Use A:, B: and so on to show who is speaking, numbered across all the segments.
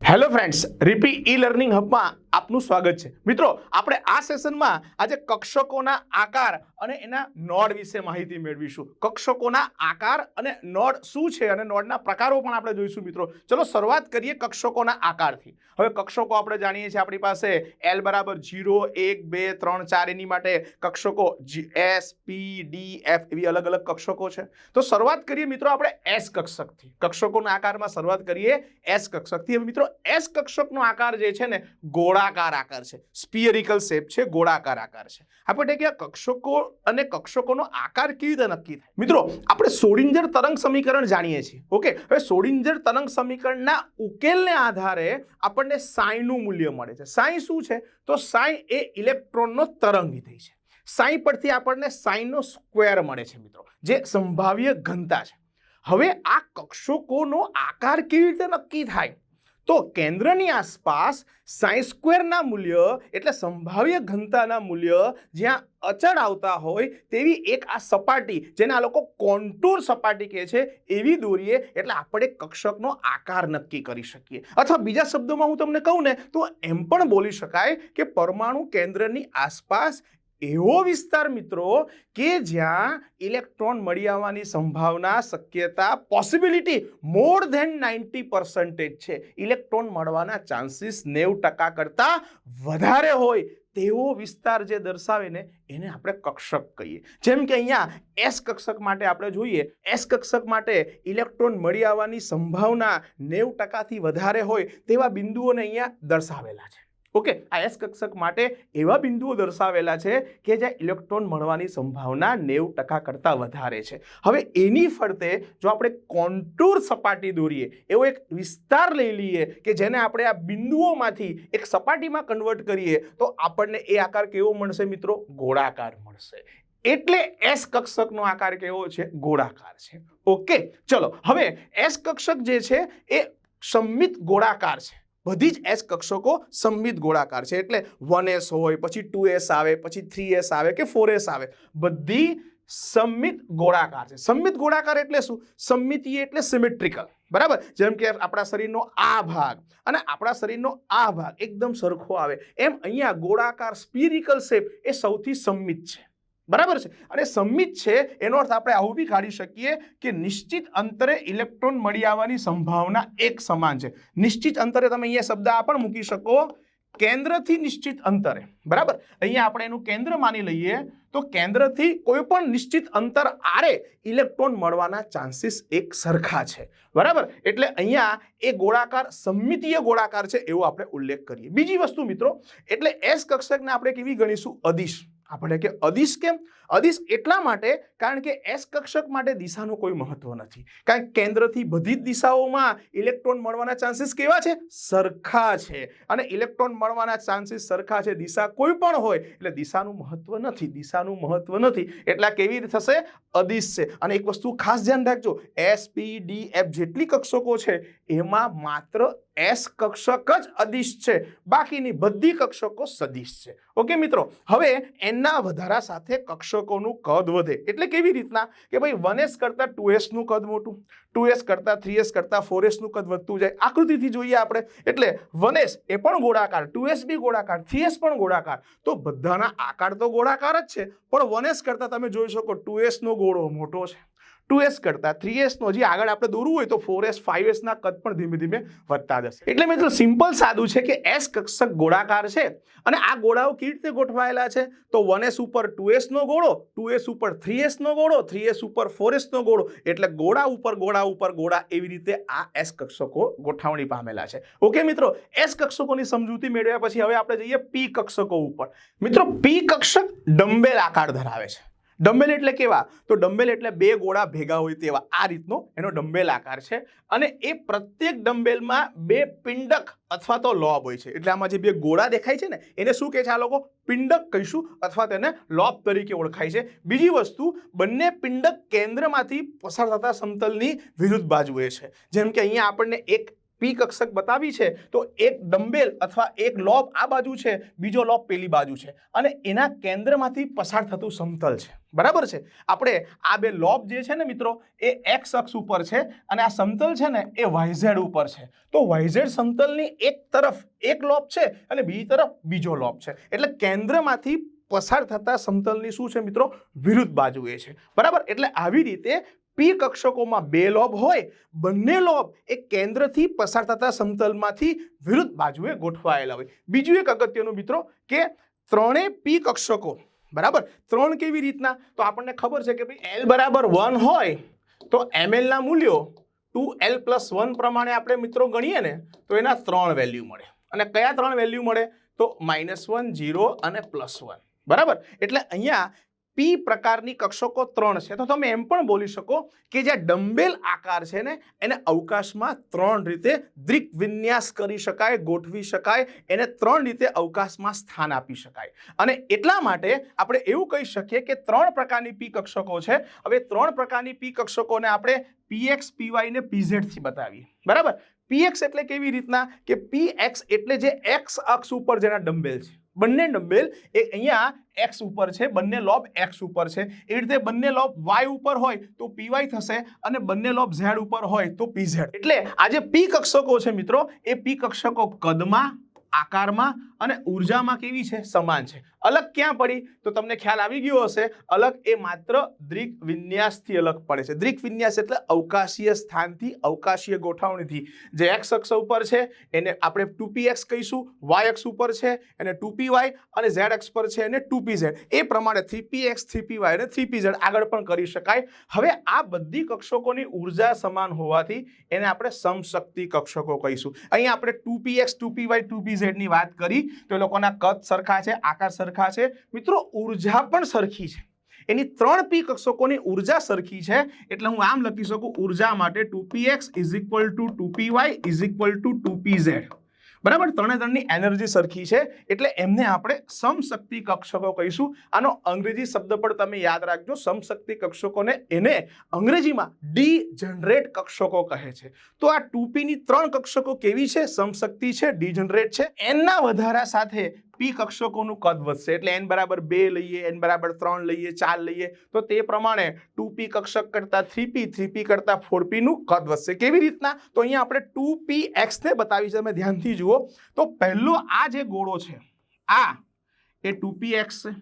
A: Hello friends, રીપી e learning હબમાં આપનું સ્વાગત છે। મિત્રો, આપણે આ સેશનમાં આજે કક્ષકોના આકાર અને એના નોડ વિશે માહિતી મેળવીશું। કક્ષકોના આકાર અને નોડ શું છે અને નોડના પ્રકારો પણ આપણે જોઈશું। મિત્રો, ચલો શરૂઆત કરીએ કક્ષકોના આકારથી। હવે કક્ષકો આપણે જાણીએ છીએ, આપણી પાસે L બરાબર 0, 1, 2, 3, 4 એની માટે કક્ષકો S, P, D, F એવી અલગ અલગ કક્ષકો છે। તો શરૂઆત કરીએ મિત્રો આપણે S કક્ષકથી। કક્ષકોના આકારમાં શરૂઆત કરીએ S કક્ષકથી। હવે મિત્રો S કક્ષકનો આકાર જે છે ને ગોળાકાર આકાર છે, સ્ફિયરિકલ શેપ છે, ગોળાકાર આકાર છે। આપણે કે કક્ષકો અને કક્ષકોનો આકાર કેવી રીતે નક્કી થાય? મિત્રો, આપણે શ્રોડિંજર તરંગ સમીકરણ જાણીએ છીએ। ઓકે, હવે શ્રોડિંજર તરંગ સમીકરણના ઉકેલને આધારે આપણને સાઈ નું મૂલ્ય મળે છે। સાઈ શું છે? તો સાઈ એ ઇલેક્ટ્રોનનો તરંગ વિધેય છે। સાઈ પરથી આપણને સાઈનો સ્ક્વેર મળે છે મિત્રો, જે સંભાવ્ય ઘનતા છે। હવે આ કક્ષકોનો આકાર કેવી રીતે નક્કી થાય? તો કેન્દ્રની આસપાસ સાઈ સ્ક્વેરના મૂલ્ય એટલે સંભાવ્ય ઘનતાના મૂલ્ય જ્યાં અચળ આવતા હોય તેવી એક આ સપાટી, જેને આ લોકો કોન્ટૂર સપાટી કહે છે, એવી દોરીએ એટલે આપણે કક્ષકનો આકાર નક્કી કરી શકીએ। અથવા બીજા શબ્દોમાં હું તમને કહું ને તો એમ પણ બોલી શકાય કે પરમાણુ કેન્દ્રની આસપાસ એવો વિસ્તાર મિત્રો કે જ્યાં ઇલેક્ટ્રોન મળી આવવાની સંભાવના, શક્યતા, પોસિબિલિટી મોર ધેન 90% છે। ઇલેક્ટ્રોન મળવાના ચાન્સીસ 90% કરતા વધારે હોય તેવો વિસ્તાર જે દર્શાવે ને એને આપણે કક્ષક કહીએ। જેમ કે અહીંયા S કક્ષક માટે આપણે જોઈએ, S કક્ષક માટે ઇલેક્ટ્રોન મળી આવવાની સંભાવના 90% થી વધારે હોય તેવા બિંદુઓને અહીંયા દર્શાવેલા છે। ઓકે, આ S કક્ષક માટે એવા બિંદુઓ દર્શાવેલા છે કે જ્યાં ઇલેક્ટ્રોન મળવાની સંભાવના 90% કરતા વધારે છે। હવે એની ફરતે જો આપણે કોન્ટૂર સપાટી દોરીએ, એવો એક વિસ્તાર લઈ લઈએ કે જેને આપણે આ બિંદુઓમાંથી એક સપાટીમાં કન્વર્ટ કરીએ તો આપણને એ આકાર કેવો મળશે મિત્રો? ગોળાકાર મળશે। એટલે S કક્ષકનો આકાર કેવો છે? ગોળાકાર છે। ઓકે, ચલો હવે S કક્ષક જે છે એ સમમિત ગોળાકાર છે। બધી જ S કક્ષકો સમમિત ગોળાકાર છે। એટલે 1s હોય, પછી 2s આવે, પછી 3s આવે કે 4s આવે, બધી સમમિત ગોળાકાર છે। સમમિત ગોળાકાર એટલે શું? સમમિતીય એટલે સિમેટ્રિકલ, બરાબર? જેમ કે આપણા શરીરનો આ ભાગ અને આપણા શરીરનો આ ભાગ એકદમ સરખો આવે, એમ અહીંયા ગોળાકાર સ્ફિયરિકલ શેપ એ સૌથી સમમિત છે, બરાબર છે? અને સમમિત છે એનો અર્થ આપણે આવું બી કાઢી શકીએ કે નિશ્ચિત અંતરે ઇલેક્ટ્રોન મળી આવવાની સંભાવના એક સમાન છે। નિશ્ચિત અંતરે તમે અહીંયા શબ્દ આ પણ મૂકી શકો, કેન્દ્રથી નિશ્ચિત અંતરે, બરાબર? અહીંયા આપણે એનું કેન્દ્ર માની લઈએ તો કેન્દ્રથી કોઈ પણ નિશ્ચિત અંતર આરે ઇલેક્ટ્રોન મળવાના ચાન્સીસ એક સરખા છે, બરાબર? એટલે અહીંયા એ ગોળાકાર સમમિતીય ગોળાકાર છે એવો આપણે ઉલ્લેખ કરીએ। બીજી વસ્તુ મિત્રો, એટલે S કક્ષકને આપણે કેવી ગણીશું? અદિશ। આપણે કે અદિશ કેમ? અદિશ એટલા માટે કારણ કે S કક્ષક માટે દિશાનું કોઈ મહત્વ નથી, કારણ કે કેન્દ્રથી બધી જ દિશાઓમાં ઇલેક્ટ્રોન મળવાના ચાન્સીસ કેવા છે? સરખા છે। અને ઇલેક્ટ્રોન મળવાના ચાન્સીસ સરખા છે, દિશા કોઈ પણ હોય એટલે દિશાનું મહત્વ નથી, દિશાનું મહત્વ નથી, એટલે કેવી રીતે થશે? અદિશ છે। અને એક વસ્તુ ખાસ ધ્યાન રાખજો, S, P, D, F જેટલી કક્ષકો છે એમાં માત્ર S કક્ષક જ અદિશ છે, બાકીની બધી કક્ષકો સદિશ છે। ઓકે મિત્રો, હવે એના વધારા સાથે કક્ષકોનું કદ વધે એટલે કેવી રીતના કે ભાઈ 1s કરતા 2s નું કદ મોટું, 2s કરતા 3s કરતા 4s નું કદ વધતું જાય। આકૃતિથી જોઈએ આપણે, એટલે 1s એ પણ ગોળાકાર, 2s બી ગોળાકાર, 3s પણ ગોળાકાર, તો બધાના આકાર તો ગોળાકાર જ છે, પણ 1s કરતા તમે જોઈ શકો 2s નો ગોળો મોટો છે, 2s કરતા 3s નો હજી આગળ આપણે દોરવું હોય તો 4s 5s ના કદ પણ ધીમે ધીમે વધતા જશે। એટલે મિત્રો સિમ્પલ સાદું છે કે S કક્ષક ગોળાકાર છે અને આ ગોળાઓ કેવી રીતે ગોઠવાયેલા છે? તો 1s ઉપર 2s નો ગોળો, 2s ઉપર 3s નો ગોળો, 3s ઉપર 4s નો ગોળો, એટલે ગોળા ઉપર ગોળા ઉપર ગોળા, એવી રીતે આ S કક્ષકો ગોઠવણી પામેલા છે। ઓકે મિત્રો, S કક્ષકોની સમજૂતી મેળવ્યા પછી હવે આપણે જઈએ P કક્ષકો ઉપર। મિત્રો, P કક્ષક ડમ્બેલ આકાર ધરાવે છે। ડમ્બેલ એટલે કેવા? તો ડમ્બેલ એટલે બે ગોળા ભેગા હોય તેવા, આ રીતનો એનો ડમ્બેલ આકાર છે। અને એ પ્રત્યેક ડમ્બેલમાં બે પિંડક અથવા તો લોબ હોય છે। એટલે આમાં જે બે ગોળા દેખાય છે ને એને શું કહે છે? આ લોકો પિંડક કહીશું અથવા તેને લોબ તરીકે ઓળખાય છે। બીજી વસ્તુ, બંને પિંડક કેન્દ્રમાંથી પસાર થતા સમતલની વિરુદ્ધ બાજુએ છે। જેમ કે અહીંયા આપણને એક પી કક્ષક બતાવી છે તો એક ડમ્બેલ અથવા એક લોબ આ બાજુ છે, બીજો લોબ પેલી બાજુ છે અને એના કેન્દ્રમાંથી પસાર થતું સમતલ છે, બરાબર છે। આપણે આ બે લોબ જે છે ને મિત્રો એ એક્સ અક્ષ ઉપર છે અને આ સમતલ છે ને એ વાયઝેડ ઉપર છે। તો વાયઝેડ સમતલની એક તરફ એક લોબ છે અને બીજી તરફ બીજો લોબ છે, એટલે કેન્દ્રમાંથી પસાર થતા સમતલની શું છે મિત્રો વિરુદ્ધ બાજુએ છે, બરાબર। એટલે આવી રીતે પી કક્ષકોમાં બે લોબ હોય, બંને લોબ એક કેન્દ્રથી પસાર થતા સમતલમાંથી વિરુદ્ધ બાજુએ ગોઠવાયેલા હોય। બીજું એક અગત્યનું મિત્રો કે ત્રણેય પી કક્ષકો, બરાબર, ત્રણ કેવી રીતના, તો આપણને ખબર છે કે ભાઈ L બરાબર 1 હોય તો ML ના મૂલ્યો 2L+1 પ્રમાણે આપણે મિત્રો ગણીએ ને તો એના 3 વેલ્યુ મળે, અને કયા 3 વેલ્યુ મળે તો -1, 0 અને +1, બરાબર। એટલે અહીંયા પી પ્રકારની કક્ષકો 3 છે, તો તમે એમ પણ બોલી શકો કે જે ડમ્બેલ આકાર છે ને એને અવકાશમાં 3 રીતે દ્વિવિન્યાસ કરી શકાય, ગોઠવી શકાય, એને 3 રીતે અવકાશમાં સ્થાન આપી શકાય, અને એટલા માટે આપણે એવું કહી શકીએ કે 3 પ્રકારની પી કક્ષકો છે। હવે 3 પ્રકારની પી કક્ષકોને આપણે પીએક્સ, પીવાય ને પીઝેડ થી બતાવીએ, બરાબર। પીએક્સ એટલે કેવી રીતના કે પીએક્સ એટલે જે એક્સ અક્ષ ઉપર જેના ડમ્બેલ છે, બંને ડમ્બેલ એ અહીંયા એક્સ ઉપર છે, બંને લોબ એક્સ ઉપર છે, એ રીતે બંને લોબ વાય ઉપર હોય તો પીવાય થશે અને બંને લોબ ઝેડ ઉપર હોય તો પીઝેડ। એટલે આ જે પી કક્ષકો છે મિત્રો એ પી કક્ષકો કદમાં, આકારમાં અને ઉર્જામાં કેવી છે સમાન છે। અલગ ક્યાં પડી તો તમને ખ્યાલ આવી ગયો હશે, અલગ એ માત્ર દ્વિવિન્યાસથી અલગ પડે છે। દ્વિવિન્યાસ એટલે અવકાશીય સ્થાનથી, અવકાશીય ગોઠવણીથી। જે એક્સ અક્ષ ઉપર છે એને આપણે 2px કહીશું, વાય અક્ષ ઉપર છે એને 2py અને ઝેડ અક્ષ પર છે એને 2pz, એ પ્રમાણે 3px, 3py અને 3pz આગળ પણ કરી શકાય। હવે આ બધી કક્ષકોની ઉર્જા સમાન હોવાથી એને આપણે સમશક્તિ કક્ષકો કહીશું। અહીં આપણે 2px, 2py, 2pz ની વાત કરી તો એ લોકોના કદ સરખા છે, આકાર સરખા છે, મિત્રો ઉર્જા પણ સરખી છે। એની 3 પી કક્ષકોની ઉર્જા સરખી છે, એટલે હું આમ લખી શકું ઉર્જા માટે 2px = 2py = 2pz, બરાબર। ત્રણની એનર્જી સરખી છે એટલે એમને આપણે સમશક્તિ કક્ષકો કહીશું। આનો અંગ્રેજી શબ્દ પણ તમે યાદ રાખજો, સમશક્તિ કક્ષકોને એને અંગ્રેજીમાં ડીજનરેટ કક્ષકો કહે છે। તો આ 2p ની 3 કક્ષકો કેવી છે, સમશક્તિ છે, ડીજનરેટ છે। n ના વધારા સાથે પી કક્ષકોનું કદ વધશે, એટલે n બરાબર 2 લઈએ, n બરાબર 3 લઈએ, 4 લઈએ તો તે પ્રમાણે 2p કક્ષક કરતા 3p, 3p કરતા 4p નું કદ વધશે। કેવી રીતના, તો અહીંયા આપણે 2px ને બતાવી છે, તમે ધ્યાનથી જુઓ તો પહેલો આ જે ગોળો છે આ એ 2px છે।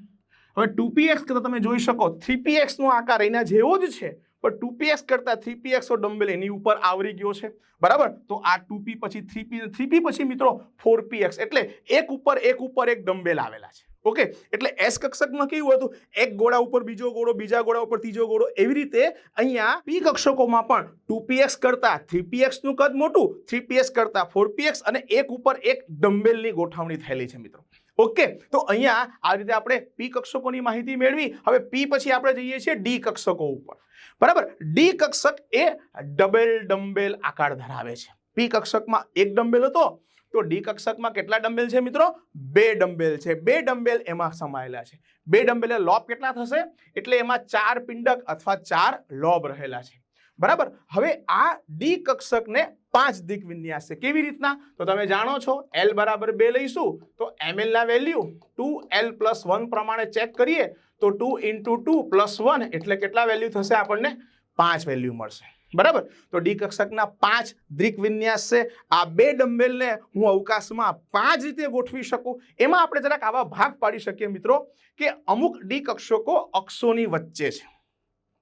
A: હવે 2px કરતા તમે જોઈ શકો 3px નો આકાર એના જેવો જ છે, પણ 2px કરતા 3px નો ડમ્બેલ એની ઉપર આવરી ગયો છે, બરાબર। તો આ 2p પછી 3p, 3p પછી મિત્રો 4px, એટલે એક ઉપર એક ડમ્બેલ આવેલા છે, ઓકે। એટલે એસ કક્ષકમાં કેવું હતું, એક ગોળા ઉપર બીજો ગોળો, બીજા ગોળા ઉપર ત્રીજો ગોળો, એવી રીતે અહીંયા પી કક્ષકોમાં પણ 2px કરતા 3px નું કદ મોટું, 3px કરતા 4px અને એક ઉપર એક ડમ્બેલની ગોઠવણી થયેલી છે મિત્રો, ઓકે। તો અહીંયા આ રીતે આપણે પી કક્ષકોની માહિતી મેળવી। હવે પી પછી આપણે જઈએ છીએ ડી કક્ષકો ઉપર, બરાબર। ડી કક્ષક એ ડબલ ડમ્બેલ આકાર ધરાવે છે। પી કક્ષકમાં એક ડમ્બેલ હતો તો ડી કક્ષકમાં કેટલા ડમ્બેલ છે મિત્રો, 2 ડમ્બેલ છે, 2 ડમ્બેલ એમાં સમાયેલા છે। 2 ડમ્બેલ લોબ કેટલા થશે, એટલે એમાં 4 પિંડક અથવા 4 લોબ રહેલા છે, બરાબર। હવે આ ડી કક્ષકને 5 દિક વિન્યાસ છે। કેવી રીતના, તો તમે જાણો છો L બરાબર 2 લઈશું તો ML ના વેલ્યુ 2L+1 પ્રમાણે ચેક કરીએ તો 2 × 2 + 1 એટલે કેટલા વેલ્યુ થશે, આપણને 5 વેલ્યુ મળશે, બરાબર। તો ડી કક્ષકના 5 દ્વિક વિન્યાસ છે। આ 2 ડમ્બેલને હું અવકાશમાં 5 રીતે ગોઠવી શકું। એમાં આપણે જરાક આવા ભાગ પાડી શકીએ મિત્રો કે અમુક ડી કક્ષકો અક્ષોની વચ્ચે છે,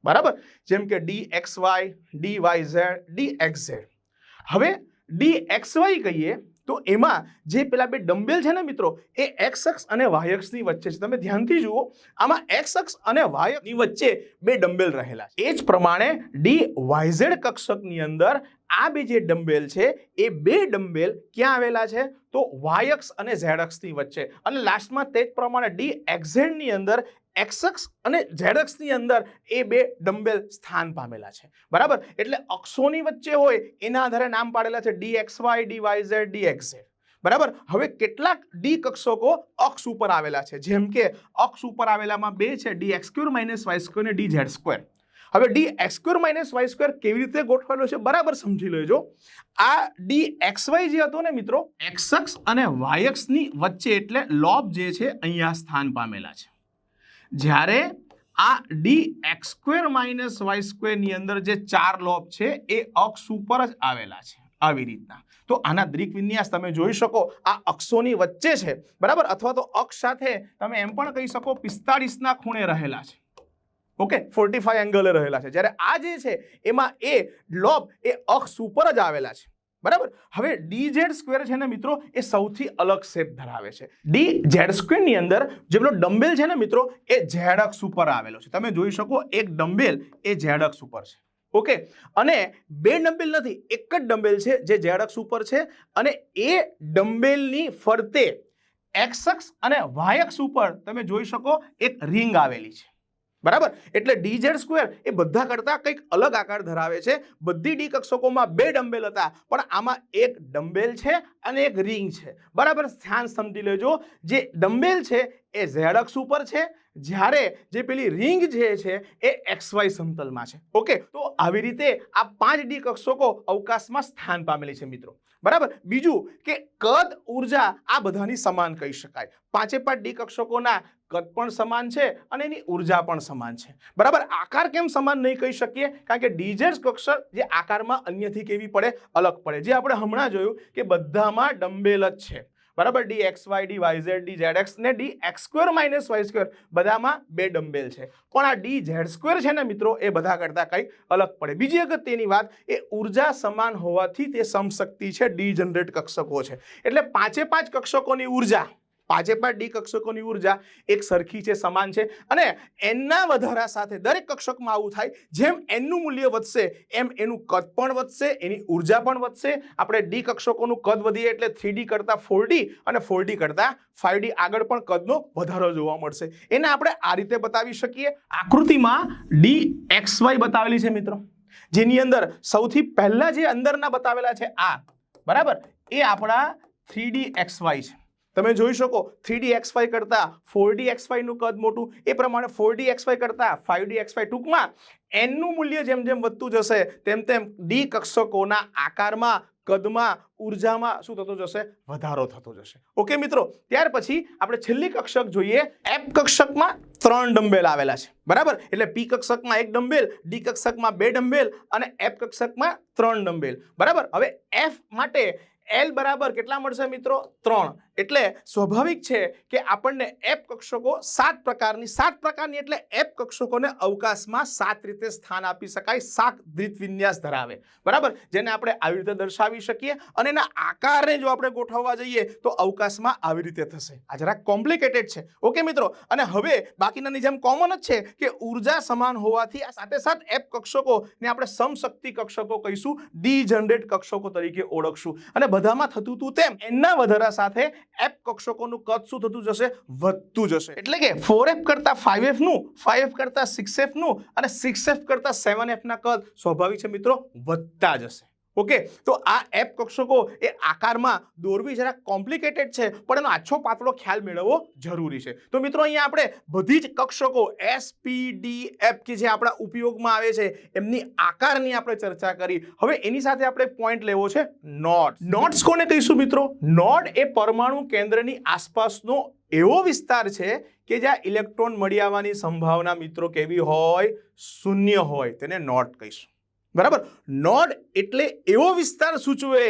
A: બરાબર, જેમ કે dxy, dyz, dxz। હવે dxy કહીએ તો એમાં જે પેલા 2 ડમ્બેલ છે ને મિત્રો એ x અક્ષ અને y અક્ષની વચ્ચે છે। તમે ધ્યાનથી જુઓ આમાં x અક્ષ અને y ની વચ્ચે 2 ડમ્બેલ રહેલા છે। એ જ પ્રમાણે dyz કક્ષકની અંદર આ બે જે ડમ્બેલ છે એ 2 ડમ્બેલ ક્યાં આવેલા છે તો y અક્ષ અને z અક્ષની વચ્ચે, અને લાસ્ટમાં તે જ પ્રમાણે dxz ની અંદર x અક્ષ અને z અક્ષની અંદર એ 2 ડમ્બેલ સ્થાન પામેલા છે, બરાબર। એટલે અક્ષોની વચ્ચે હોય એના આધારે નામ પાડેલા છે dxy, dyz, dxz, બરાબર। હવે કેટલાક ડી કક્ષકો અક્ષ ઉપર આવેલા છે, જેમ કે અક્ષ ઉપર આવેલામાં 2 છે dx² - y² અને dz²। હવે d x square minus y square કેવી રીતે ગોઠવેલો છે બરાબર સમજી લેજો. આ ડી એક્સ વાય જે હતો ને મિત્રો, એક્સ અક્ષ અને વાય અક્ષની વચ્ચે એટલે લોબ જે છે અહીંયા સ્થાન પામેલા છે. જ્યારે આ d x square minus y square ની અંદર જે 4 લોબ છે એ અક્ષ ઉપર જ આવેલા છે આવી રીતના. તો આના દ્રિક વિન્યાસ તમે જોઈ શકો, આ અક્ષોની વચ્ચે છે બરાબર, અથવા તો અક્ષ સાથે તમે એમ પણ કહી શકો 45 ના ખૂણે રહેલા છે. ઓકે, 45 એંગલે રહેલા છે. જ્યારે આ જે છે એમાં એ લોબ એ અક્ષ ઉપર જ આવેલા છે બરાબર. હવે ડી ઝેડ સ્ક્વેર છે ને મિત્રો, એ સૌથી અલગ શેપ ધરાવે છે. ડી ઝેડ સ્ક્વેર ની અંદર જે પેલો ડમ્બેલ છે ને મિત્રો, એ ઝેડ અક્ષ ઉપર આવેલો છે. તમે જોઈ શકો એક ડમ્બેલ એ ઝેડ અક્ષ ઉપર છે. ઓકે, અને બે ડમ્બેલ નથી, એક જ ડમ્બેલ છે જે ઝેડ અક્ષ ઉપર છે, અને એ ડમ્બેલની ફરતે એક્સ અક્ષ અને વાય અક્ષ ઉપર તમે જોઈ શકો એક રિંગ આવેલી છે બરાબર. એટલે ડી ઝેડ સ્ક્વેર એ બધા કરતા કંઈક અલગ આકાર ધરાવે છે. બધી ડી કક્ષકોમાં 2 ડમ્બેલ હતા, પણ આમાં એક ડમ્બેલ છે અને એક રિંગ છે બરાબર. ધ્યાન સમજી લેજો, જે ડમ્બેલ છે એ ઝેડ અક્ષ ઉપર છે, જ્યારે જે પેલી રિંગ જે છે એ એક્સ વાય સમતલમાં છે. ઓકે, તો આવી રીતે આ 5 ડી કક્ષકો અવકાશમાં સ્થાન પામેલી છે મિત્રો બરાબર. બીજું કે કદ, ઉર્જા આ બધાની સમાન કહી શકાય. 5 ડી કક્ષકોના કદ પણ સમાન છે અને એની ઉર્જા પણ સમાન છે બરાબર. આકાર કેમ સમાન નહીં કહી શકીએ? કારણ કે ડી ઝેડ કક્ષક જે આકારમાં અન્યથી કેવી પડે, અલગ પડે. જે આપણે હમણાં જોયું કે બધામાં ડમ્બેલ જ છે બરાબર. D x y, d y z, d z x ને d x square minus y square બધામાં 2 ડમ્બેલ છે. પણ આ ડી ઝેડ સ્ક્વેર છે ને મિત્રો, એ બધા કરતા કંઈક અલગ પડે. બીજી અગત્યની વાત, એ ઉર્જા સમાન હોવાથી તે સમશક્તિ છે, ડી જનરેટ કક્ષકો છે. એટલે 5 કક્ષકોની ઉર્જા, 5 ડી કક્ષકોની ઉર્જા એક સરખી છે, સમાન છે. અને એનના વધારા સાથે દરેક કક્ષકમાં આવું થાય, જેમ એનનું મૂલ્ય વધશે એમ એનું કદ પણ વધશે, એની ઉર્જા પણ વધશે. આપણે ડી કક્ષકોનું કદ વધીએ એટલે 3D કરતા 4D અને 4D કરતા 5D આગળ પણ કદનો વધારો જોવા મળશે. એને આપણે આ રીતે બતાવી શકીએ. આકૃતિમાં ડી એક્સ વાય બતાવેલી છે મિત્રો, જેની અંદર સૌથી પહેલા જે અંદરના બતાવેલા છે આ બરાબર, એ આપણા 3D એક્સ વાય છે. તમે જોઈ શકો 3D XY કરતા 4D XY નું કદ મોટું, એ પ્રમાણે 4D XY કરતા 5D XY. ટૂંકમાં n નું મૂલ્ય જેમ જેમ વધતું જશે તેમ તેમ ડી કક્ષકોના આકારમાં, કદમાં, ઉર્જામાં શું થતો જશે? વધારો થતો જશે. ઓકે મિત્રો, ત્યાર પછી આપણે છેલ્લી કક્ષક જોઈએ. એફ કક્ષકમાં 3 ડમ્બેલ આવેલા છે બરાબર. એટલે પી કક્ષકમાં 1 ડમ્બેલ, ડી કક્ષકમાં 2 ડમ્બેલ અને એફ કક્ષકમાં 3 ડમ્બેલ બરાબર. હવે એફ માટે L બરાબર કેટલા મળશે મિત્રો? 3. એટલે સ્વાભાવિક છે કે આપણને એફ કક્ષકો 7 પ્રકારની એટલે એફ કક્ષકોને અવકાશમાં 7 રીતે સ્થાન આપી શકાય, 7 દ્વિત વિન્યાસ ધરાવે બરાબર, જેને આપણે આવી રીતે દર્શાવી શકીએ. અને એના આકારને જો આપણે ગોઠવવા જઈએ તો અવકાશમાં આવી રીતે થશે. આ જરા કોમ્પ્લિકેટેડ છે. ઓકે મિત્રો, અને હવે બાકીનાની જેમ કોમન જ છે કે ઉર્જા સમાન હોવાથી આ સાથે સાથ એફ કક્ષકોને આપણે સમશક્તિ કક્ષકો કહીશું, ડી જનરેટ કક્ષકો તરીકે ઓળખશું. અને બધામાં થતું હતું તેમ એના વધારા સાથે એફ કક્ષકોનું કદ શું થતું જશે? વધતું જશે. એટલે કે 4f કરતા 5f નું, 5f કરતા 6f નું અને 6f કરતા 7f ના કદ સ્વાભાવિક છે મિત્રો વધતા જશે. ઓકે, તો આ એફ કક્ષકો એ આકારમાં દોરવી જરા કોમ્પ્લિકેટેડ છે, પણ એનો આછો પાતળો ખ્યાલ મેળવવો જરૂરી છે. તો મિત્રો અહીંયા આપણે બધી જ કક્ષકો એસ, પી, ડી, એફ કે જે આપણા ઉપયોગમાં આવે છે એમની આકારની આપણે ચર્ચા કરી. હવે એની સાથે આપણે પોઈન્ટ લેવો છે નોડ. નોડ્સ કોને કહીશું મિત્રો? નોડ એ પરમાણુ કેન્દ્રની આસપાસનો એવો વિસ્તાર છે કે જ્યાં ઇલેક્ટ્રોન મળી આવવાની સંભાવના મિત્રો કેવી હોય? 0 હોય. તેને નોડ કહીશું બરાબર. નોડ એટલે એવો વિસ્તાર સૂચવે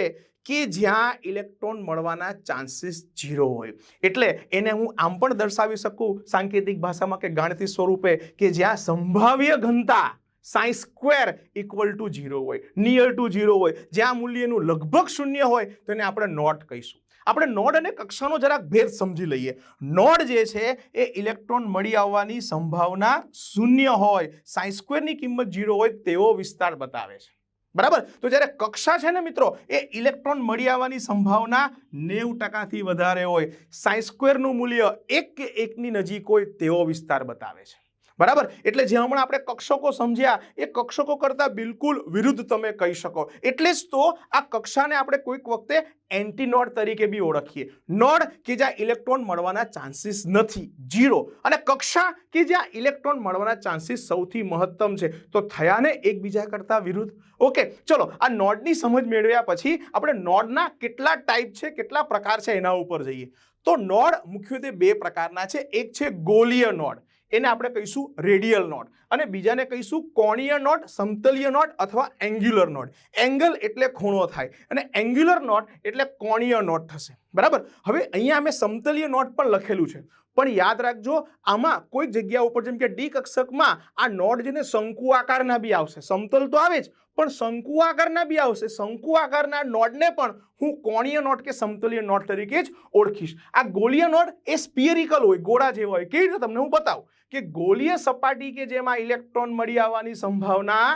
A: કે જ્યાં ઇલેક્ટ્રોન મળવાના ચાન્સીસ 0 હોય. એટલે એને હું આમ પણ દર્શાવી શકું સાંકેતિક ભાષામાં કે ગાણિતિક સ્વરૂપે કે જ્યાં સંભાવ્ય ઘનતા સાઈ સ્ક્વેર ઇક્વલ ટુ 0 હોય, નિયર ટુ 0 હોય, જ્યાં મૂલ્યનું લગભગ 0 હોય તેને આપણે નોડ કહીશું. આપણે નોડ અને કક્ષાનો જરાક ભેદ સમજી લઈએ. નોડ જે છે એ ઇલેક્ટ્રોન મળી આવવાની સંભાવના 0 હોય, સાઈ સ્ક્વેરની કિંમત 0 હોય તેવો વિસ્તાર બતાવે છે બરાબર. તો જ્યારે કક્ષા છે ને મિત્રો, એ ઇલેક્ટ્રોન મળી આવવાની સંભાવના 90% થી વધારે હોય, સાઈ સ્ક્વેરનું મૂલ્ય 1 કે 1 ની નજીક હોય તેવો વિસ્તાર બતાવે છે બરાબર. એટલે જે હમણાં આપણે કક્ષકો સમજ્યા એ કક્ષકો કરતા બિલકુલ વિરુદ્ધ તમે કહી શકો. એટલે જ તો આ કક્ષાને આપણે કોઈક વખતે એન્ટી નોડ તરીકે બી ઓળખીએ. નોડ કે જ્યાં ઇલેક્ટ્રોન મળવાના ચાન્સીસ નથી, 0, અને કક્ષા કે જ્યાં ઇલેક્ટ્રોન મળવાના ચાન્સીસ સૌથી મહત્તમ છે. તો થયા ને એકબીજા કરતા વિરુદ્ધ. ઓકે, ચલો આ નોડની સમજ મેળવ્યા પછી આપણે નોડના કેટલા ટાઈપ છે, કેટલા પ્રકાર છે એના ઉપર જઈએ. તો નોડ મુખ્યત્વે 2 પ્રકારના છે. એક છે ગોલીય નોડ, એને આપણે કહીશું રેડિયલ નોડ, અને બીજાને કહીશું કોણીય નોડ, સમતલીય નોડ અથવા એંગ્યુલર નોડ. એંગલ એટલે ખૂણો થાય અને એંગ્યુલર નોડ એટલે કોણીય નોડ થશે. બરાબર. હવે અહીંયા અમે સમતલીય નોડ પણ લખેલું છે, પણ યાદ રાખજો આમાં કોઈ જગ્યા ઉપર જેમ કે ડી કક્ષકમાં આ નોડ જેને શંકુ આકારના બી આવશે. સમતલ તો આવે જ, પણ શંકુ આકારના બી આવશે. શંકુ આકારના નોડને પણ હું કોણીય નોડ કે સમતલીય નોડ તરીકે જ ઓળખીશ. આ ગોલીય નોડ એ સ્ફિયરિકલ હોય, ગોળા જેવો હોય. કેવી રીતે તમને હું બતાવું કે ગોલીય સપાટી કે જેમાં ઇલેક્ટ્રોન મળી આવવાની સંભાવના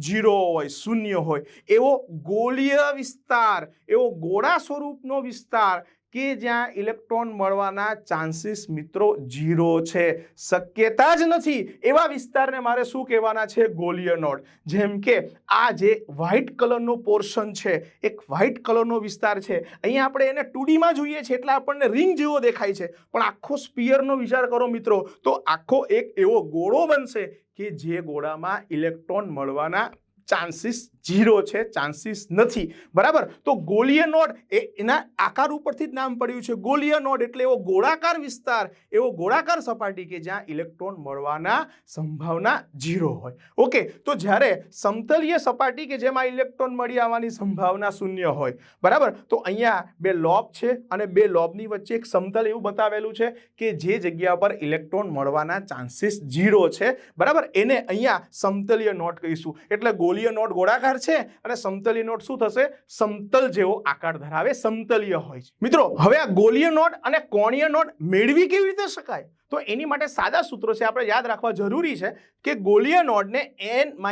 A: 0 હોય, 0 હોય, એવો ગોલીય વિસ્તાર, એવો ગોળા સ્વરૂપનો વિસ્તાર કે જ્યાં ઇલેક્ટ્રોન મળવાના ચાન્સીસ મિત્રો 0 છે, શક્યતા જ નથી, એવા વિસ્તારને મારે શું કહેવાના છે? ગોલીય નોડ. જેમ કે આ જે વ્હાઇટ કલરનો પોર્શન છે, એક વ્હાઇટ કલરનો વિસ્તાર છે, અહીંયા આપણે એને 2D માં જોઈએ છીએ એટલે આપણને રિંગ જેવો દેખાય છે, પણ આખો સ્ફિયરનો વિચાર કરો મિત્રો, તો આખો એક એવો ગોળો બનશે કે જે ગોળામાં ઇલેક્ટ્રોન મળવાના ચાન્સીસ 0 છે, ચાન્સીસ નથી. બરાબર. તો ગોલીય નોડ એના આકાર ઉપરથી જ નામ પડ્યું છે ગોલીય નોડ, એટલે એવો ગોળાકાર વિસ્તાર, એવો ગોળાકાર સપાટી કે જ્યાં ઇલેક્ટ્રોન મળવાના સંભાવના 0 હોય. ઓકે, તો જ્યારે સમતલીય સપાટી કે જેમાં ઇલેક્ટ્રોન મળી આવવાની સંભાવના 0 હોય. બરાબર. તો અહીંયા 2 લોબ છે અને 2 લોબની વચ્ચે એક સમતલ એવું બતાવેલું છે કે જે જગ્યા પર ઇલેક્ટ્રોન મળવાના ચાન્સીસ 0 છે. બરાબર. એને અહીંયા સમતલીય નોડ કહીશું. એટલે ગોલીય નોડ ગોળાકાર છે અને સમતલીય નોડ શું થશે? સમતલ જેવો આકાર ધરાવે, સમતલીય હોય છે. મિત્રો, હવે આ ગોલીય નોડ અને કોણીય નોડ મેળવી કેવી રીતે શકાય? તો એની માટે સાદા સૂત્રો છે, આપણે યાદ રાખવા જરૂરી છે કે ગોલીય નોડને n -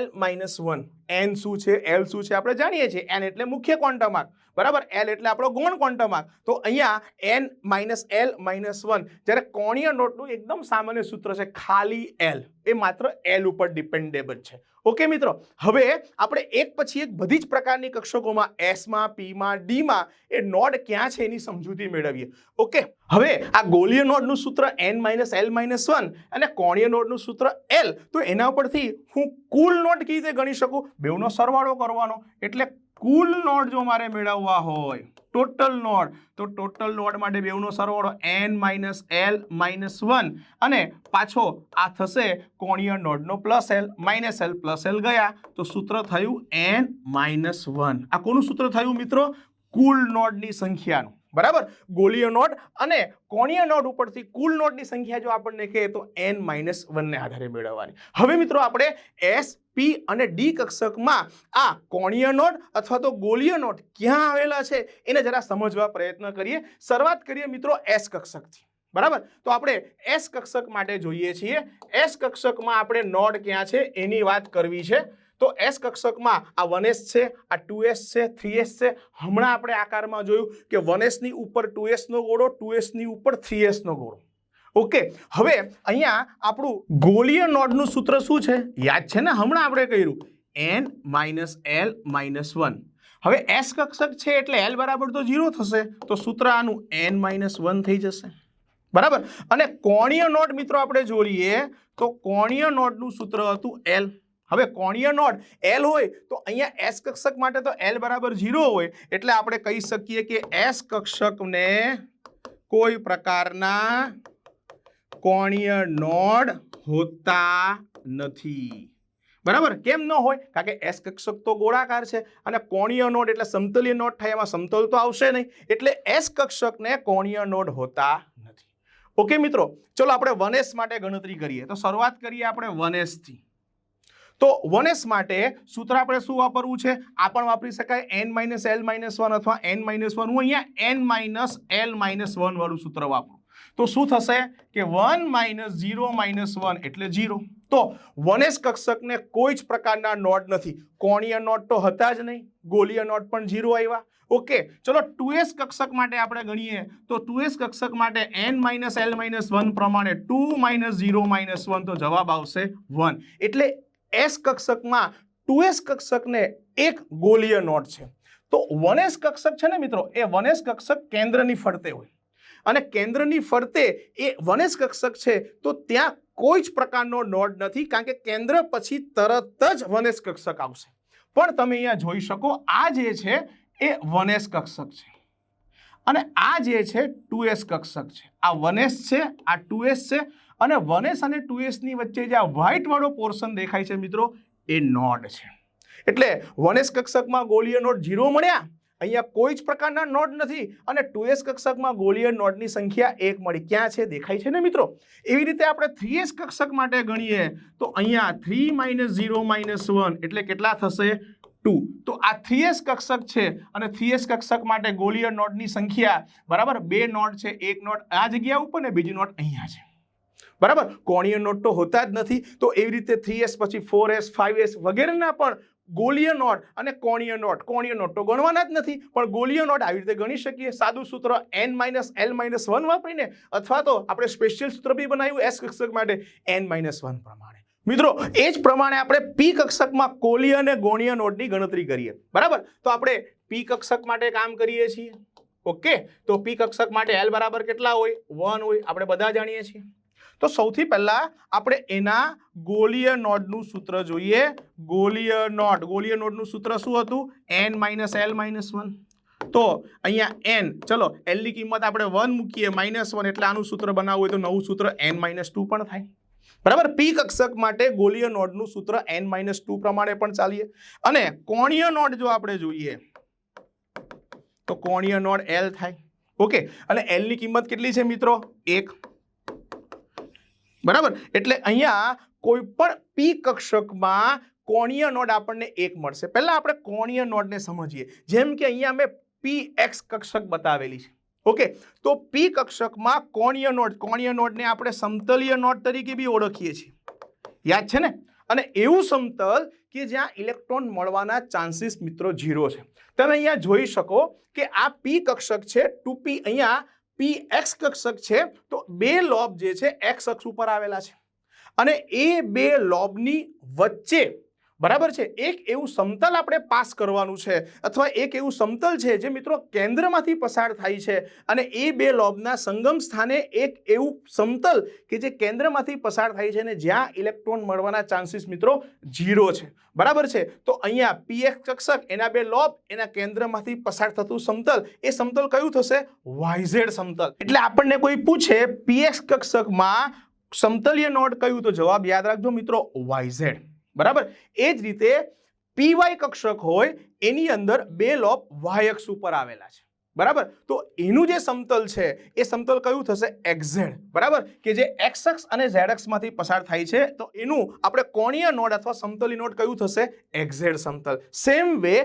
A: l - 1, n શું છે, l શું છે આપણે જાણીએ છીએ. n એટલે મુખ્ય ક્વોન્ટમ આંક, બરાબર. l એટલે આપણો ગૌણ ક્વોન્ટમ આંક. તો અહીંયા n - l - 1, જ્યારે કોણીય નોડનું એકદમ સામાન્ય સૂત્ર છે ખાલી l, એ માત્ર l ઉપર ડિપેન્ડેબલ છે. ઓકે મિત્રો, હવે આપણે એક પછી એક બધી જ પ્રકારની કક્ષકોમાં S માં, P માં, D માં એ નોડ ક્યાં છે એની સમજૂતી મેળવીએ. ઓકે, હવે આ ગોલીય નોડનું સૂત્ર n - l - 1 અને કોણીય નોડનું સૂત્ર l, તો એના ઉપરથી હું કુલ નોડ કેવી રીતે ગણી શકું? બેવનો સરવાળો કરવાનો. એટલે કુલ નોડ જો મારે મેળવવા હોય, ટોટલ નોડ, તો ટોટલ નોડ માટે બેવનો સરવાળો n - l - 1 અને પાછો આ થશે કોણીય નોડનો plus l, minus l plus l ગયા, તો સૂત્ર થયું n - 1. આ કોનું સૂત્ર થયું મિત્રો? કુલ નોડની સંખ્યાનું. બરાબર. ગોલીય નોડ અને કોણીય નોડ ઉપરથી કુલ નોડની સંખ્યા જો આપણને કહે તો n - 1 ને આધારે મેળવવાની. હવે મિત્રો આપણે S, P અને D કક્ષકમાં આ કોણીય નોડ અથવા તો ગોલીય નોડ ક્યાં આવેલા છે એને જરા સમજવા પ્રયત્ન કરીએ. શરૂઆત કરીએ મિત્રો S કક્ષકથી. બરાબર. તો આપણે S કક્ષક માટે જોઈએ છીએ. S કક્ષકમાં આપણે નોડ ક્યાં છે એની વાત કરવી છે. તો S કક્ષકમાં આ 1s છે, આ 2s છે, 3s છે. હમણાં આપણે આકારમાં જોયું કે 1s ની ઉપર 2s નો ગોળો, 2s ની ઉપર 3s નો ગોળો. ઓકે, હવે અહીંયા આપણું ગોલીય નોડનું સૂત્ર શું છે? યાદ છે ને, હમણાં આપણે કર્યું n - l - 1. હવે S કક્ષક છે એટલે l બરાબર તો 0 થશે, તો સૂત્ર આનું n - 1 થઈ જશે. બરાબર. અને કોણીય નોડ મિત્રો આપણે જોઈએ તો કોણીય નોડનું સૂત્ર હતું l. હવે કોણીય નોડ l હોય તો અહીંયા S કક્ષક માટે તો l બરાબર 0 હોય, એટલે આપણે કહી શકીએ કે S કક્ષકને કોઈ પ્રકારના કોણીય નોડ હોતા નથી. બરાબર. કેમ ન હોય? કારણ કે S કક્ષક તો ગોળાકાર છે અને કોણીય નોડ એટલે સમતલીય નોડ થાય, એમાં સમતલ તો આવશે નહીં, એટલે S કક્ષકને કોણીય નોડ હોતા નથી. ઓકે મિત્રો, ચલો આપણે 1s માટે ગણતરી કરીએ. તો શરૂઆત કરીએ આપણે 1s થી. તો 1s માટે સૂત્ર આપણે શું વાપરવું છે? આ પણ વાપરી શકાય, n - l - 1 અથવા n - 1. હું અહીંયા n - l - 1 વાળું સૂત્ર વાપરું તો શું થશે કે 1 - 0 - 1 એટલે 0. તો 1s કક્ષકને કોઈ જ પ્રકારના નોડ નથી. કોણીય નોડ તો હતા જ નહીં, ગોલીય નોડ પણ 0 આવ્યા. ઓકે, ચલો 2s કક્ષક માટે આપણે ગણીએ તો 2s કક્ષક માટે n-l-1 પ્રમાણે 2 - 0 - 1 તો જવાબ આવશે 1. એટલે s કક્ષકમાં 2s કક્ષકને એક ગોલીય નોડ છે. તો 1s કક્ષક છે ને મિત્રો, એ 1s કક્ષક કેન્દ્રની ફરતે હોય અને કેન્દ્રની ફરતે એ 1s કક્ષક છે તો ત્યાં કોઈ જ પ્રકારનો નોડ નથી, કારણ કે કેન્દ્ર પછી તરત જ 1s કક્ષક આવશે. પણ તમે અહીંયા જોઈ શકો, આ જે છે એ 1s કક્ષક છે અને આ જે છે 2s કક્ષક છે. આ 1s છે, આ 2s છે અને 1s અને 2s ની વચ્ચે જે આ વ્હાઇટ વાળો પોર્શન દેખાય છે મિત્રો, એ નોડ છે. એટલે 1s કક્ષકમાં ગોલીય નોડ 0 મળ્યા, અહીંયા કોઈ જ પ્રકારના નોડ નથી, અને 2s કક્ષકમાં ગોલીય નોડની સંખ્યા 1 મળી. ક્યાં છે? દેખાય છે ને મિત્રો. એવી રીતે આપણે 3s કક્ષક માટે ગણીએ તો અહીંયા 3 - 0 - 1 એટલે કેટલા થશે? 2. તો આ 3s કક્ષક છે અને 3s કક્ષક માટે ગોલીય નોડની સંખ્યા બરાબર 2 નોડ છે, એક નોડ આ જગ્યા ઉપર ને બીજી નોડ અહીંયા છે. બરાબર, કોણીય નોડ તો હોતા જ નથી. તો એવી રીતે 3s પછી 4s 5s વગેરેના પણ ગોલીય નોડ અને કોણીય નોડ તો ગણવાના જ નથી, પણ ગોલીય નોડ આવી રીતે ગણી શકીએ. સાદું સૂત્ર n-l-1 વાપરીને, અથવા તો આપણે સ્પેશિયલ સૂત્ર બી બનાવ્યું s કક્ષક માટે n-1 પ્રમાણે. મિત્રો એ જ પ્રમાણે આપણે p કક્ષકમાં ગોલીય અને ગૌણીય નોડની ગણતરી કરીએ. બરાબર, તો આપણે p કક્ષક માટે કામ કરીએ છીએ. ઓકે, તો p કક્ષક માટે l બરાબર કેટલા હોય? 1 હોય, આપણે બધા જાણીએ છીએ. તો સૌથી પહેલા આપણે એના ગોલીય નોડનું સૂત્ર જોઈએ. ગોલીય નોડનું સૂત્ર શું હતું? n-l-1. તો અહીંયા n, ચલો l ની કિંમત આપણે 1 મૂકીએ, -1 એટલે આનું સૂત્ર બનાવવું હોય તો નવું સૂત્ર n-2 પણ થાય. બરાબર, p કક્ષક માટે ગોલીય નોડનું સૂત્ર n-2 પ્રમાણે પણ ચાલીએ. અને કોણીય નોડ જો આપણે જોઈએ તો કોણીય નોડ l થાય. ઓકે, અને l ની કિંમત કેટલી છે મિત્રો? 1. બરાબર, એટલે અહીંયા કોઈ પણ p કક્ષકમાં કોણીય નોડ આપણને 1 મળશે. પહેલા આપણે કોણીય નોડને સમજીએ. જેમ કે અહીંયા મેં px કક્ષક બતાવેલી છે. ઓકે, તો p કક્ષકમાં કોણીય નોડને આપણે સમતલીય નોડ તરીકે બી ઓળખીએ છીએ. યાદ છે ને? અને એવું સમતલ કે જ્યાં ઇલેક્ટ્રોન મળવાના ચાન્સીસ મિત્રો 0 છે. તમે અહીંયા જોઈ શકો કે આ p કક્ષક છે, 2p અહીંયા px કક્ષક છે, તો બે લોબ જે છે x અક્ષ ઉપર આવેલા છે અને એ બે લોબની વચ્ચે બરાબર છે એક એવું સમતલ આપણે પાસ કરવાનું છે, અથવા એક એવું સમતલ છે જે મિત્રો કેન્દ્રમાંથી પસાર થાય છે અને એ બે લોબના સંગમ સ્થાને એક એવું સમતલ કે જે કેન્દ્રમાંથી પસાર થાય છે અને જ્યાં ઇલેક્ટ્રોન મળવાના ચાન્સીસ મિત્રો 0 છે. બરાબર છે, તો અહીંયા px કક્ષક, એના બે લોબ, એના કેન્દ્રમાંથી પસાર થતું સમતલ, એ સમતલ કયું થશે? yz સમતલ. એટલે આપણને કોઈ પૂછે px કક્ષકમાં સમતલીય નોડ કયું, તો જવાબ યાદ રાખજો મિત્રો, yz. બરાબર, એ જ રીતે py કક્ષક હોય એની અંદર બે લોબ y અક્ષ ઉપર આવેલા છે. બરાબર, તો એનું જે સમતલ છે એ સમતલ કયું થશે? xz. બરાબર, કે જે x અક્ષ અને z અક્ષમાંથી પસાર થાય છે, તો એનું આપણે કોણીય નોડ અથવા સમતલી નોડ કયું થશે? xz સમતલ. સેમ વે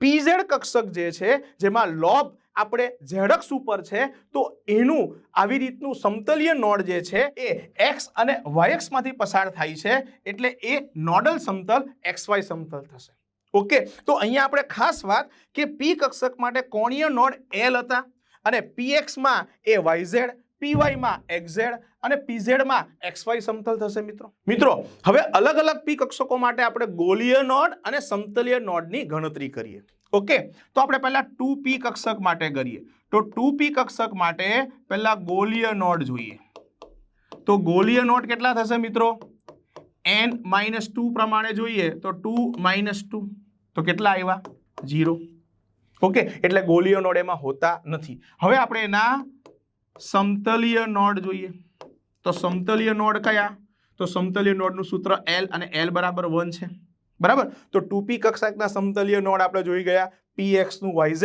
A: pz કક્ષક જે છે જેમાં લોબ આપણે z અક્ષ ઉપર છે, તો એનું આવી રીતનું સમતલીય નોડ જે છે એ x અને y અક્ષમાંથી પસાર થાય છે, એટલે એ નોડલ સમતલ xy સમતલ થશે. ઓકે, તો અહીંયા આપણે ખાસ વાત કે p કક્ષક માટે કોણીય નોડ l હતા અને px માં એ yz, py માં xz અને pz માં xy સમતલ થશે મિત્રો. હવે અલગ અલગ p કક્ષકો માટે આપણે ગોલીય નોડ અને સમતલીય નોડની ગણતરી કરીએ. ઓકે, તો આપણે પહેલા 2p કક્ષક માટે કરીએ. તો 2p કક્ષક માટે પહેલા ગોલીય નોડ જોઈએ. તો ગોલીય નોડ કેટલા થશે મિત્રો? n-2 પ્રમાણે જોઈએ તો 2 - 2 તો કેટલા આવ્યા? 0. ઓકે, એટલે ગોલીય નોડ એમાં હોતા નથી. હવે આપણે એના સમતલીય નોડ જોઈએ. તો સમતલીય નોડ કયા? તો સમતલીય નોડનું સૂત્ર l અને l બરાબર 1 છે. બરાબર, તો 2p કક્ષકના સમતલીય નોડ આપણે જોઈ ગયા. px નું yz,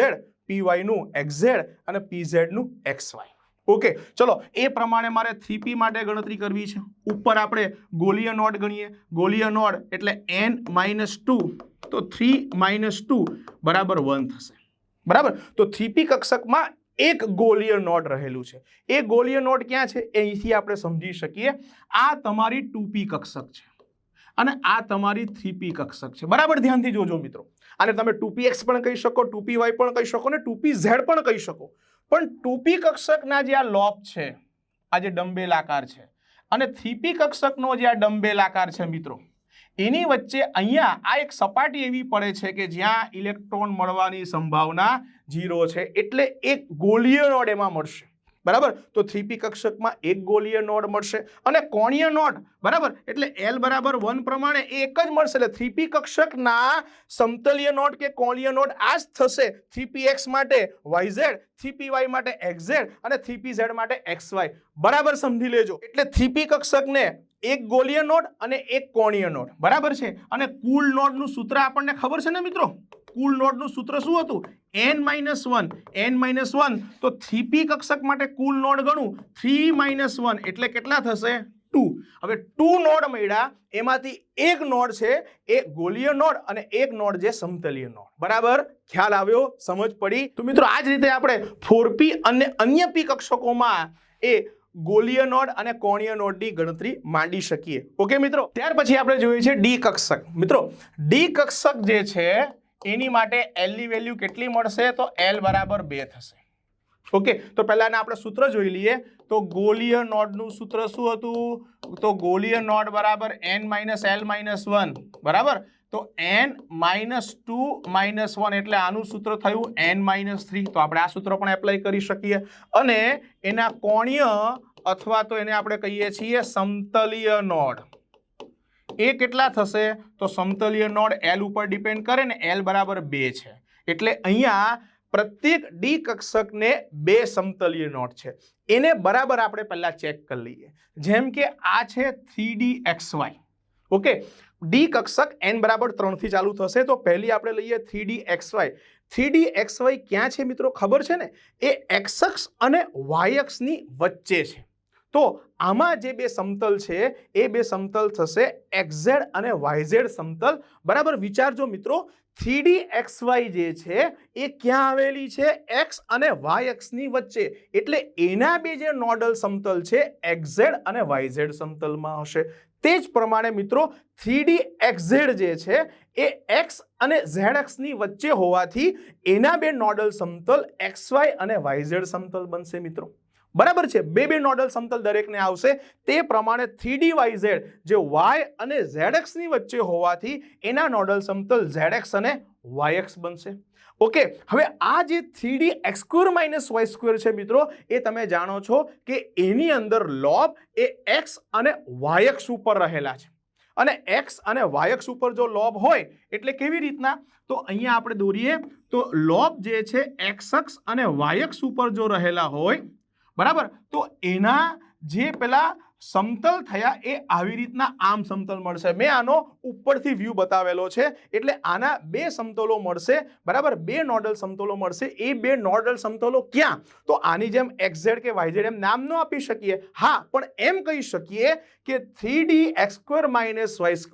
A: py નું xz અને pz નું xy. ઓકે, ચલો એ પ્રમાણે મારે 3p માટે ગણતરી કરવી છે. ઉપર આપણે ગોલીય નોડ ગણીએ. ગોલીય નોડ એટલે n-2, તો 3 - 2 બરાબર 1 થશે. બરાબર, તો 3p કક્ષકમાં એક ગોલીય નોડ રહેલું છે. એ ગોલીય નોડ ક્યાં છે એ અહીંથી આપણે સમજી શકીએ. આ તમારી 2p કક્ષક છે. અને આ તમારી 3p કક્ષક છે. બરાબર ધ્યાનથી જોજો મિત્રો. આને તમે 2px પણ કહી શકો, 2py પણ કહી શકો અને 2pz પણ કહી શકો. પણ 2p કક્ષકના જે આ લોબ છે, આ જે ડંબેલ આકાર છે, અને 3p કક્ષકનો જે આ ડંબેલ આકાર છે મિત્રો, એની વચ્ચે અહીંયા આ એક સપાટી એવી પડે છે કે જ્યાં ઇલેક્ટ્રોન મળવાની સંભાવના 0 છે, એટલે એક ગોળીય નોડ એમાં મળશે. બરાબર. તો 3p કક્ષકમાં એક ગોળીય નોડ મળશે અને કોણીય નોડ, બરાબર, એટલે L બરાબર 1 પ્રમાણે એક જ મળશે. એટલે 3p કક્ષકના સમતલીય નોડ કે કોણીય નોડ આ જ થશે. 3px માટે yz, 3py માટે xz અને 3pz માટે xy. બરાબર સમજી લેજો. એટલે 3p કક્ષકને એક ગોળીય નોડ અને એક કોણીય નોડ, બરાબર છે. અને કુલ નોડનું સૂત્ર આપણને ખબર છે ને મિત્રો. કુલ નોડનું સૂત્ર શું હતું? n-1. તો 3p કક્ષક માટે કુલ નોડ ગણું 3 - 1 એટલે કેટલા થશે? 2. હવે 2 નોડ મળ્યા, એમાંથી એક નોડ છે એ ગોળીય નોડ અને એક નોડ જે સમતલીય નોડ. બરાબર, ખ્યાલ આવ્યો? સમજ પડી? તો મિત્રો આ જ રીતે આપણે 4p અને અન્ય p કક્ષકોમાં એ ગોળીય નોડ અને કોણીય નોડની ગણતરી માંડી શકીએ. ઓકે મિત્રો. ત્યાર પછી આપણે જોઈએ છે ડી કક્ષક. મિત્રો ડી કક્ષક જે છે એની માટે L ની વેલ્યુ કેટલી મળશે? તો L બરાબર 2 થશે. ઓકે. તો પહેલાના આપણે સૂત્ર જોઈ લઈએ. તો ગોળીય નોડનું સૂત્ર શું હતું? તો ગોળીય નોડ બરાબર n - L - 1. બરાબર. તો n - 2 - 1 એટલે આનું સૂત્ર થયું n - 3. તો આપણે આ સૂત્ર પણ એપ્લાય કરી શકીએ. અને એના કોણીય અથવા તો એને આપણે કહીએ છીએ સમતલીય નોડ, એ કેટલા થશે? તો સમતલીય નોડ L ઉપર ડિપેન્ડ કરે ને, L બરાબર 2 છે. એટલે અહીંયા પ્રત્યેક ડી કક્ષકને 2 સમતલીય નોડ છે. એને બરાબર આપણે પહેલા ચેક કરી લઈએ. જેમ કે આ છે 3dxy. ઓકે. ડી કક્ષક n બરાબર 3 થી ચાલુ થશે. તો પહેલી આપણે લઈએ 3dxy. 3dxy ક્યાં છે મિત્રો? ખબર છે ને? એ x અક્ષ અને y અક્ષની વચ્ચે છે. તો આમાં જે બે સમતલ છે એ બે સમતલ થશે xz અને yz સમતલ. બરાબર. વિચારજો મિત્રો, 3dxy જે છે એ ક્યાં આવેલી છે? x અને y અક્ષની વચ્ચે. એટલે એના બે જે નોડલ સમતલ છે xz અને yz સમતલમાં હશે. તે જ પ્રમાણે મિત્રો 3dxz જે છે એ x અને z અક્ષની વચ્ચે હોવાથી એના બે નોડલ સમતલ xy અને yz સમતલ બનશે મિત્રો. બરાબર છે. બે નોડલ સમતલ દરેકને આવશે. તે પ્રમાણે 3dyz જે y અને z અક્ષની વચ્ચે હોવાથી એના નોડલ સમતલ zx અને yx બનશે. ઓકે. હવે આ જે 3dx² - y² છે મિત્રો, એ તમે જાણો છો કે એની અંદર લોબ એ x અને y અક્ષ ઉપર રહેલા છે. અને x અને y અક્ષ ઉપર જો લોબ હોય એટલે કેવી રીતના? તો અહીંયા આપણે દોરીએ તો લોબ જે છે x અક્ષ અને y અક્ષ ઉપર જો રહેલા હોય, બરાબર, તો એના જે પેલા સમતલ થયા એ આવી રીતના આમ સમતલ મળશે. મેં આનો ઉપરથી વ્યૂ બતાવેલો છે. એટલે આના બે સમતલો મળશે. બરાબર. બે નોડલ સમતલો મળશે. એ બે નોડલ સમતલો ક્યાં? તો આની જેમ xz કે yz એમ નામ ન આપી શકીએ. હા, પણ એમ કહી શકીએ કે 3dx² -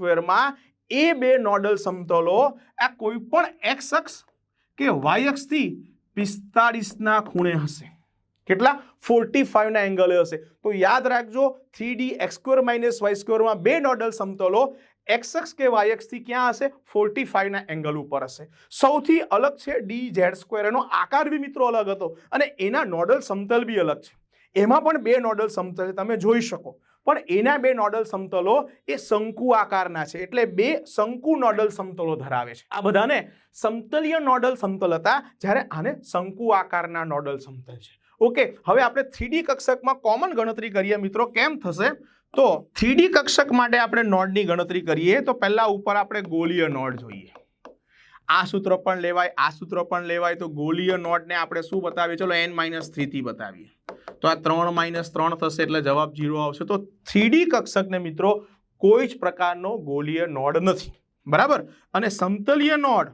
A: y² માં એ બે નોડલ સમતલો આ કોઈ પણ x અક્ષ કે y અક્ષથી 45 ના ખૂણે હશે. કેટલા? 45 ના એંગલે હશે. તો યાદ રાખજો, 3dx² - y² માં બે નોડલ સમતલો x અક્ષ કે y અક્ષથી ક્યાં હશે? 45 ના એંગલ ઉપર હશે. સૌથી અલગ છે dz². એનો આકાર બી મિત્રો અલગ હતો અને એના નોડલ સમતલ બી અલગ છે. એમાં પણ બે નોડલ સમતલ તમે જોઈ શકો. પણ એના બે નોડલ સમતલો એ શંકુ આકારના છે. એટલે બે શંકુ નોડલ સમતલો ધરાવે છે. આ બધાને સમતલીય નોડલ સમતલ હતા, જ્યારે આને શંકુ આકારના નોડલ સમતલ છે. ઓકે. હવે આપણે 3D કક્ષકમાં કોમન ગણતરી કરીએ મિત્રો. કેમ થશે? તો 3D કક્ષક માટે આપણે નોડની ગણતરી કરીએ તો પહેલા ઉપર આપણે ગોળીય નોડ જોઈએ. આ સૂત્ર પણ લેવાય, આ સૂત્ર પણ લેવાય. તો ગોળીય નોડને આપણે શું બતાવીએ? ચલો n - 3 થી બતાવીએ. તો આ 3 - 3 થશે એટલે જવાબ 0 આવશે. તો 3D કક્ષકને મિત્રો કોઈ જ પ્રકારનો ગોળીય નોડ નથી. બરાબર. અને સમતલીય નોડ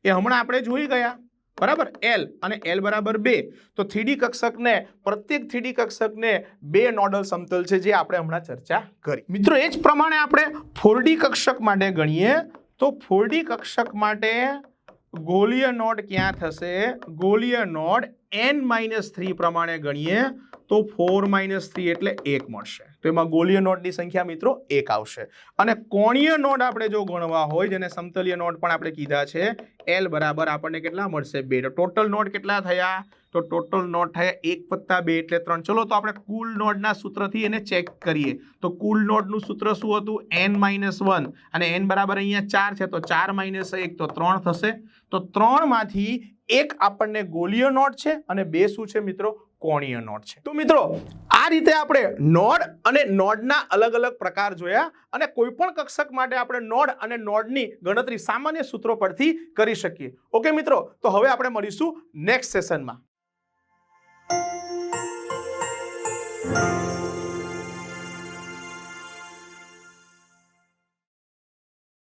A: એ હમણાં આપણે જોઈ ગયા. બરાબર. L અને L બરાબર 2. તો 3D કક્ષકને પ્રત્યેક 3D કક્ષકને બે નોડલ સમતલ છે, જે આપણે હમણાં ચર્ચા કરી. મિત્રો એ જ પ્રમાણે આપણે 4D કક્ષક માટે ગણીએ તો 4D કક્ષક માટે ગોળીય નોડ ક્યાં થશે? ગોળીય નોડ n - 3 પ્રમાણે ગણીએ તો 4 - 3 એટલે 1 મળશે. તો એમાં ગોલીય નોડની સંખ્યા મિત્રો 1 આવશે અને કોણીય નોડ આપણે જો ગણવા હોય જેને સમતલીય નોડ પણ આપણે કીધા છે L બરાબર આપણને કેટલા મળશે 2 તો ટોટલ નોડ કેટલા થયા તો ટોટલ નોડ થયા 1 + 2 એટલે 3 ચલો તો આપણે કુલ નોડના સૂત્રથી એને ચેક કરીએ તો કુલ નોડનું સૂત્ર શું હતું n-1 અને n બરાબર અહીંયા 4 છે તો 4 - 1 તો 3 થશે તો 3 માંથી 1 આપણને ગોલીય નોડ છે અને 2 શું છે મિત્રો કોણીય નોડ છે તો મિત્રો આ રીતે આપણે નોડ અને નોડના અલગ અલગ પ્રકાર જોયા અને કોઈ પણ કક્ષક માટે આપણે નોડ અને નોડની ગણતરી સામાન્ય સૂત્રો પરથી કરી શકીએ ઓકે મિત્રો તો હવે આપણે મળીશું નેક્સ્ટ સેશનમાં